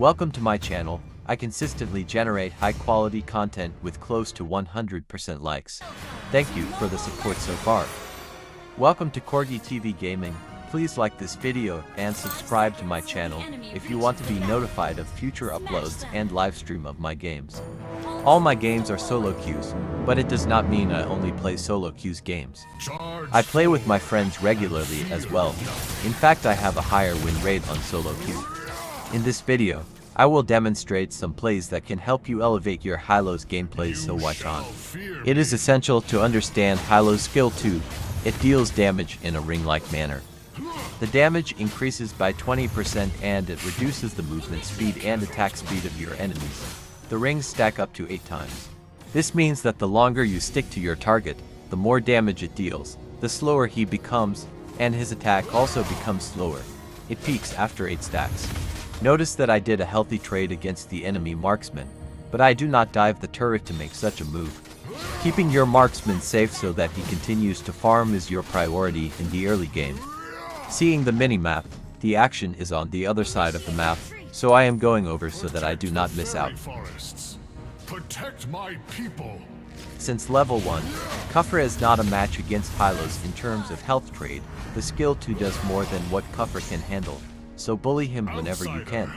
Welcome to my channel. I consistently generate high-quality content with close to 100% likes. Thank you for the support so far. Welcome to Corgi TV Gaming. Please like this video and subscribe to my channel if you want to be notified of future uploads and live stream of my games. All my games are solo queues, but it does not mean I only play solo queues games. I play with my friends regularly as well. In fact, I have a higher win rate on solo queue. In this video, I will demonstrate some plays that can help you elevate your Hylos gameplay, so watch on. It is essential to understand Hylos skill 2. It deals damage in a ring-like manner. The damage increases by 20% and it reduces the movement speed and attack speed of your enemies. The rings stack up to 8 times. This means that the longer you stick to your target, the more damage it deals, the slower he becomes, and his attack also becomes slower. It peaks after 8 stacks. Notice that I did a healthy trade against the enemy marksman, but I do not dive the turret to make such a move. Keeping your marksman safe so that he continues to farm is your priority in the early game. Seeing the minimap, the action is on the other side of the map, so I am going over so that I do not miss out. Protect my people. Since level 1, Kufra is not a match against Hylos in terms of health trade. The skill 2 does more than what Kufra can handle, so bully him whenever you can.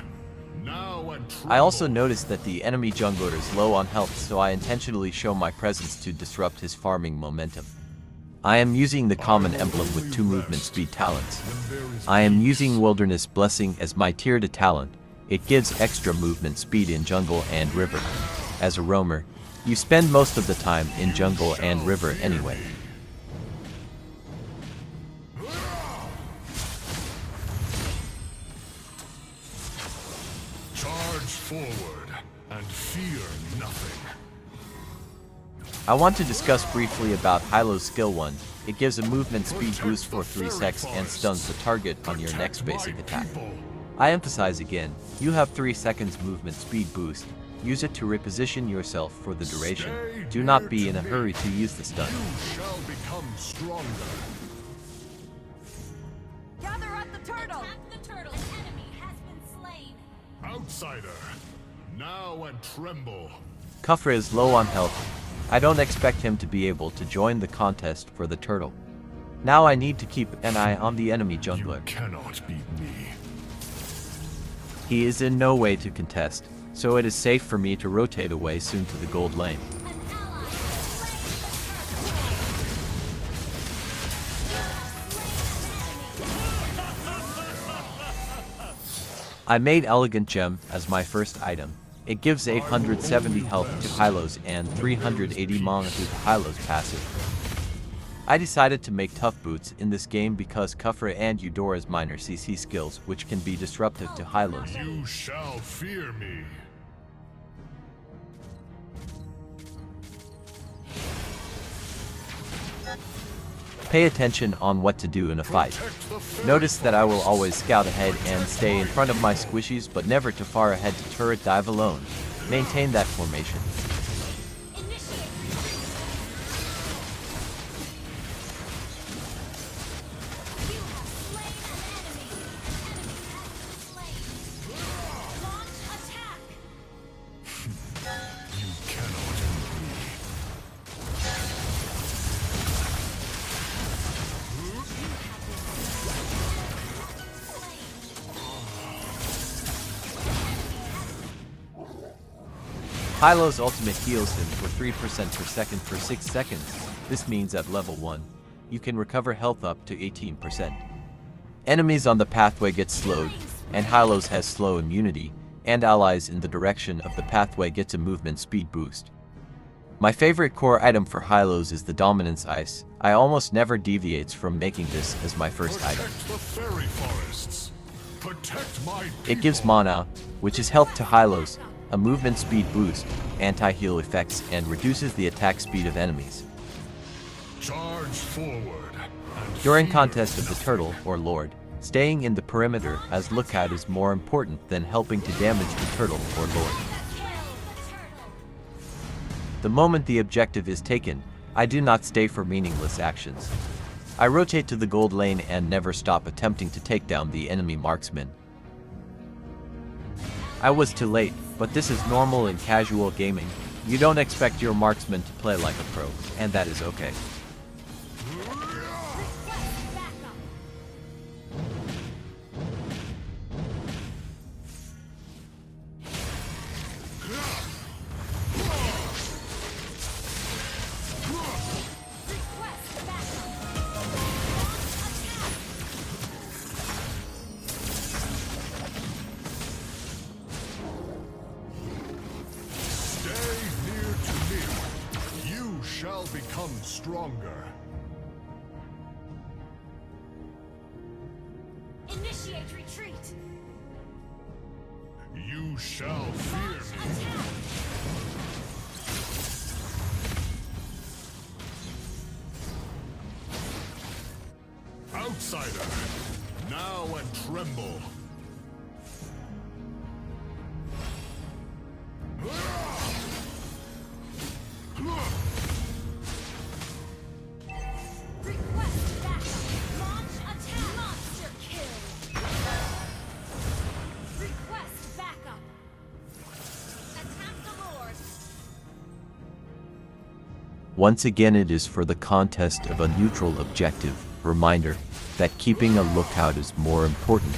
I also noticed that the enemy jungler is low on health, so I intentionally show my presence to disrupt his farming momentum. I am using the common emblem with 2 movement speed talents. I am using Wilderness Blessing as my tier 2 talent. It gives extra movement speed in jungle and river. As a roamer, you spend most of the time in jungle and river anyway. Charge forward and fear nothing. I want to discuss briefly about Hylos skill 1. It gives a movement speed boost for 3 seconds and stuns the target on your next basic attack. I emphasize again, you have 3 seconds movement speed boost. Use it to reposition yourself for the duration. Do not be in a hurry to use the stun. You shall become stronger. Gather at the turtle! Attack the turtle! An enemy has been slain! Outsider, now and tremble. Kufra is low on health. I don't expect him to be able to join the contest for the turtle. Now I need to keep an eye on the enemy jungler. You cannot beat me. He is in no way to contest, so it is safe for me to rotate away soon to the gold lane. I made Elegant Gem as my first item. It gives 870 health to Hylos and 380 mana to the Hylos passive. I decided to make Tough Boots in this game because Kufra and Eudora's minor CC skills, which can be disruptive to Hylos. You shall fear me. Pay attention on what to do in a fight. Notice that I will always scout ahead and stay in front of my squishies, but never too far ahead to turret dive alone. Maintain that formation. Hylos ultimate heals him for 3% per second for 6 seconds. This means at level 1, you can recover health up to 18%. Enemies on the pathway get slowed, and Hylos has slow immunity, and allies in the direction of the pathway gets a movement speed boost. My favorite core item for Hylos is the Dominance Ice. I almost never deviates from making this as my first item. It gives mana, which is health to Hylos, a movement speed boost, anti-heal effects, and reduces the attack speed of enemies. Charge forward. During contest of the turtle or lord, staying in the perimeter as lookout is more important than helping to damage the turtle or lord. The moment the objective is taken, I do not stay for meaningless actions. I rotate to the gold lane and never stop attempting to take down the enemy marksman. I was too late, but this is normal in casual gaming. You don't expect your marksman to play like a pro, and that is okay. Shall become stronger. Initiate retreat. You shall fear me. Outsider, now and tremble. Once again, it is for the contest of a neutral objective. Reminder that keeping a lookout is more important.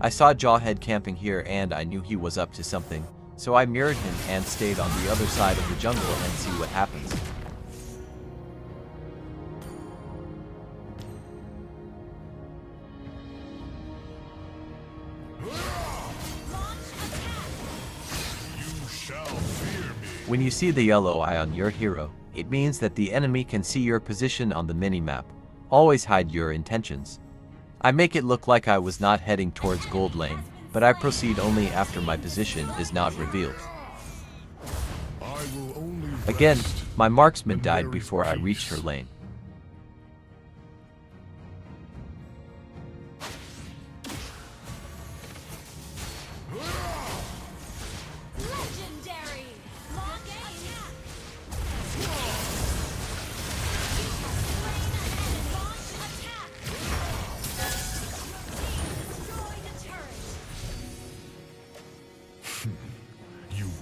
I saw Jawhead camping here and I knew he was up to something, so I mirrored him and stayed on the other side of the jungle and see what happens. When you see the yellow eye on your hero, it means that the enemy can see your position on the minimap. Always hide your intentions. I make it look like I was not heading towards gold lane, but I proceed only after my position is not revealed. Again, my marksman died before I reached her lane.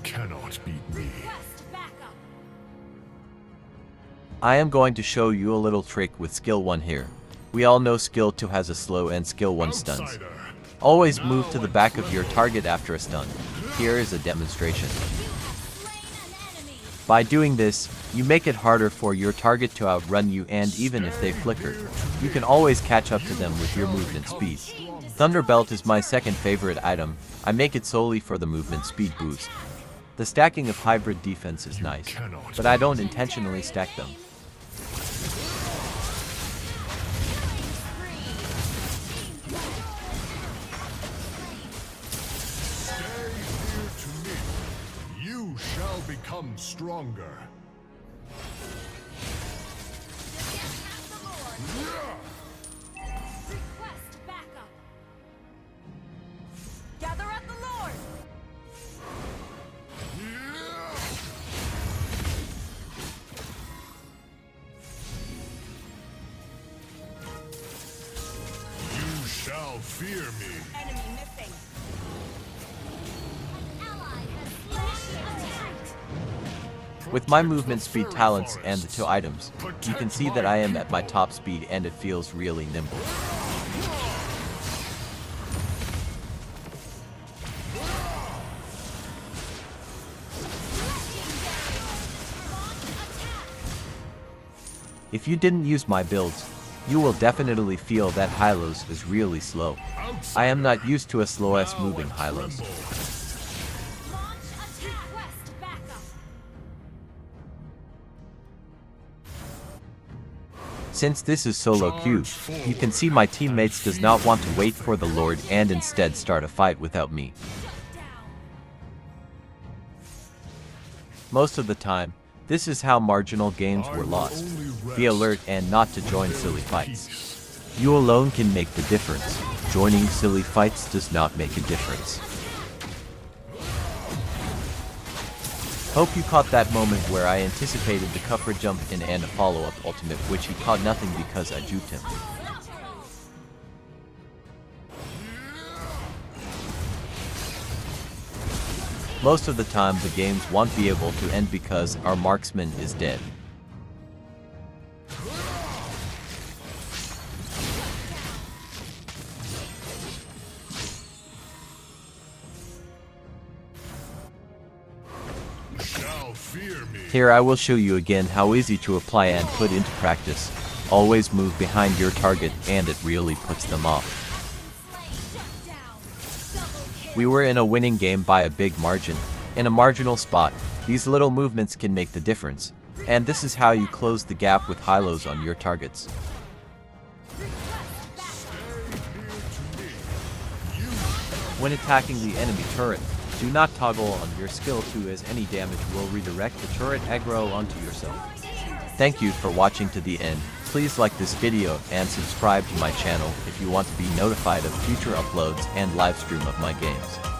Cannot beat me. I am going to show you a little trick with skill 1 here. We all know skill 2 has a slow and skill 1 stuns. Always move to the back of your target after a stun. Here is a demonstration. By doing this, you make it harder for your target to outrun you, and even if they flicker, you can always catch up to them with your movement speed. Thunderbelt is my second favorite item. I make it solely for the movement speed boost. The stacking of hybrid defense is nice, but I don't intentionally stack them. Stay near to me. You shall become stronger. Gather at the Lord. You shall fear me. Enemy missing. An ally has slain the With my movement speed talents and the 2 items, you can see that I am at my top speed and it feels really nimble. If you didn't use my builds, you will definitely feel that Hylos is really slow. I am not used to a slow-ass moving Hylos. Since this is solo queue, you can see my teammates does not want to wait for the Lord and instead start a fight without me. Most of the time, this is how marginal games were lost. Be alert and not to join silly fights. You alone can make the difference. Joining silly fights does not make a difference. Hope you caught that moment where I anticipated the cover jump in and a follow-up ultimate, which he caught nothing because I juked him. Most of the time the games won't be able to end because our marksman is dead. Here I will show you again how easy to apply and put into practice. Always move behind your target and it really puts them off. We were in a winning game by a big margin. In a marginal spot, these little movements can make the difference. And this is how you close the gap with Hylos on your targets. When attacking the enemy turret, do not toggle on your skill 2 as any damage will redirect the turret aggro onto yourself. Thank you for watching to the end. Please like this video and subscribe to my channel if you want to be notified of future uploads and live stream of my games.